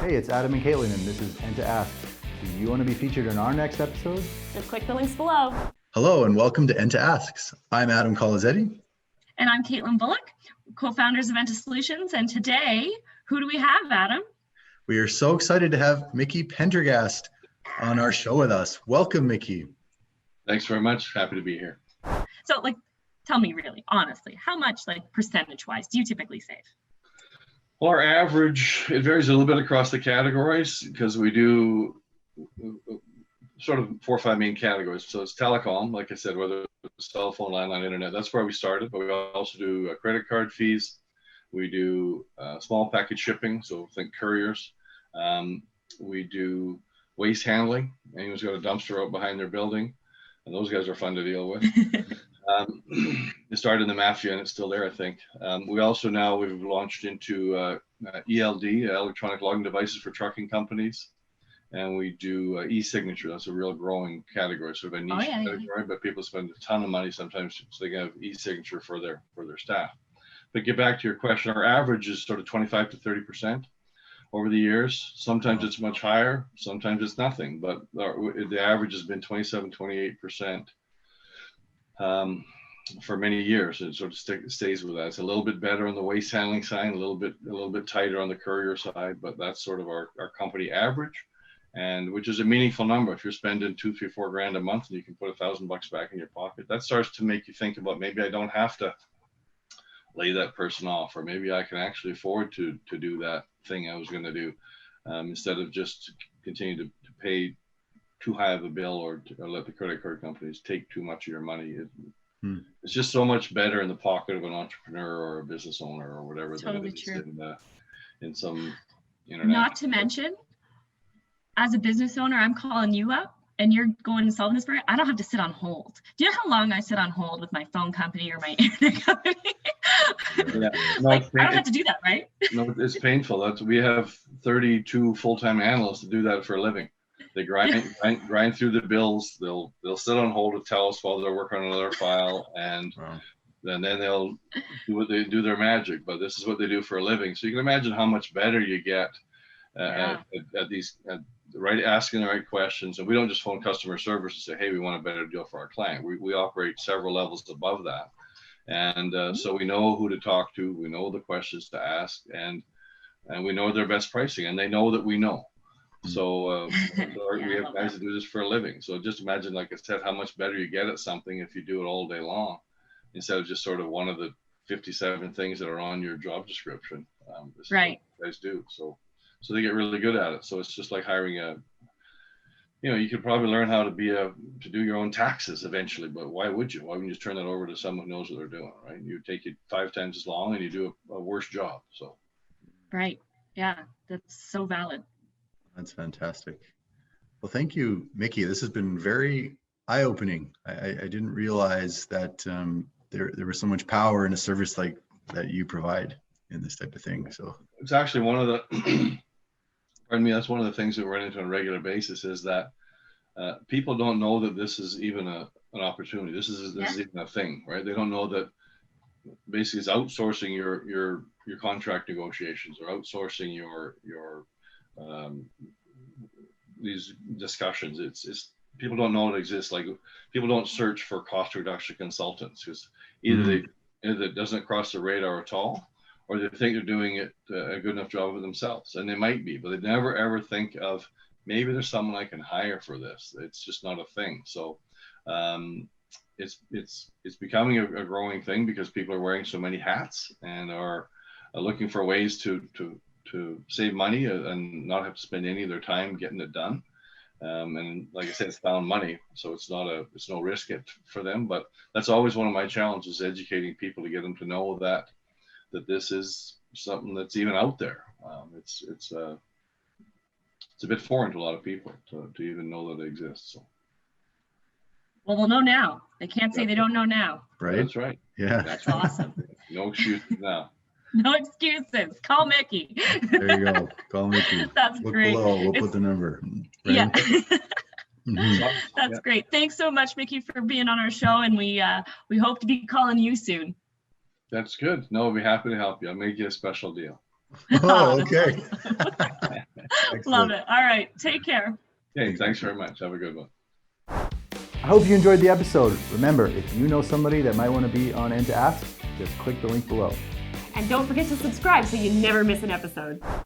Hey, it's Adam and Katelyn, and this is Enta Asks. Do you want to be featured in our next episode? Just click the links below. Hello, and welcome to Enta Asks. I'm Adam Kolozetti. And I'm Katelyn Bullock, co-founders of Enta Solutions. And today, who do we have, Adam? We are so excited to have Mickey Pendergast on our show with us. Welcome, Mickey. Thanks very much. Happy to be here. So, tell me really, honestly, how much, percentage-wise, do you typically save? Well, our average, it varies a little bit across the categories because we do sort of 4 or 5 main categories. So it's telecom, like I said, whether it's cell phone, landline, internet, that's where we started. But we also do credit card fees. We do small package shipping, so think couriers. We do waste handling. Anyone's got a dumpster out behind their building, and those guys are fun to deal with. It started in the mafia and it's still there, I think. We also now, we've launched into ELD, electronic logging devices for trucking companies. And we do e-signature. That's a real growing category, sort of a niche category, but people spend a ton of money sometimes so they can have e-signature for their staff. But get back to your question, our average is sort of 25 to 30% over the years. Sometimes it's much higher, sometimes it's nothing, but the average has been 27, 28%. For many years. It sort of stays with that. It's a little bit better on the waste handling side, a little bit tighter on the courier side, but that's sort of our company average, and which is a meaningful number. If you're spending $2, $3, $4 grand a month and you can put $1,000 back in your pocket, that starts to make you think about maybe I don't have to lay that person off, or maybe I can actually afford to do that thing I was going to do, instead of just continue to pay too high of a bill or let the credit card companies take too much of your money. It's just so much better in the pocket of an entrepreneur or a business owner or whatever than it is in some internet. Not to mention, as a business owner, I'm calling you up and you're going and solving this for me. I don't have to sit on hold. Do you know how long I sit on hold with my phone company or my internet company? Yeah. No, I don't have to do that, right? No, it's painful. We have 32 full-time analysts to do that for a living. They grind through the bills. They'll sit on hold with TELUS while they're working on another file, and then they'll do their magic. But this is what they do for a living. So you can imagine how much better you get at asking the right questions. And we don't just phone customer service and say, "Hey, we want a better deal for our client." We operate several levels above that, and so we know who to talk to. We know the questions to ask, and we know their best pricing, and they know that we know. So we have guys that do this for a living. So just imagine, like I said, how much better you get at something if you do it all day long, instead of just sort of one of the 57 things that are on your job description. This is what guys do. So they get really good at it. So it's just like hiring you could probably learn how to to do your own taxes eventually, but why would you? Why wouldn't you just turn that over to someone who knows what they're doing, right? You take it 5 times as long and you do a worse job. So. Right. Yeah, that's so valid. That's fantastic. Well, thank you, Mickey. This has been very eye-opening. I didn't realize that there was so much power in a service like that you provide in this type of thing. So it's actually one of the, pardon me, that's one of the things that we run into on a regular basis is that people don't know that this is even an opportunity. This is even a thing, right? They don't know that basically it's outsourcing your contract negotiations or outsourcing your these discussions. It's people don't know it exists. Like people don't search for cost reduction consultants because either it doesn't cross the radar at all, or they think they're doing it a good enough job of themselves, and they might be, but they never ever think of maybe there's someone I can hire for this. It's just not a thing. So it's becoming a growing thing because people are wearing so many hats and are looking for ways to save money and not have to spend any of their time getting it done. And like I said, it's found money, so it's no risk for them. But that's always one of my challenges, educating people to get them to know that this is something that's even out there. It's a bit foreign to a lot of people to even know that it exists. So. Well, they'll know now. They can't say they don't know now. Right. That's right. Yeah. That's awesome. No excuses now. No excuses. Call Mickey. There you go. Call Mickey. That's Look great. below. We'll put the number. Right? Yeah. That's great. Thanks so much, Mickey, for being on our show, and we hope to be calling you soon. That's good. No, I'll be happy to help you. I'll make you a special deal. Oh, okay. Love it. All right. Take care. Okay, thanks very much. Have a good one. I hope you enjoyed the episode. Remember, if you know somebody that might want to be on Enta Asks, just click the link below. And don't forget to subscribe so you never miss an episode.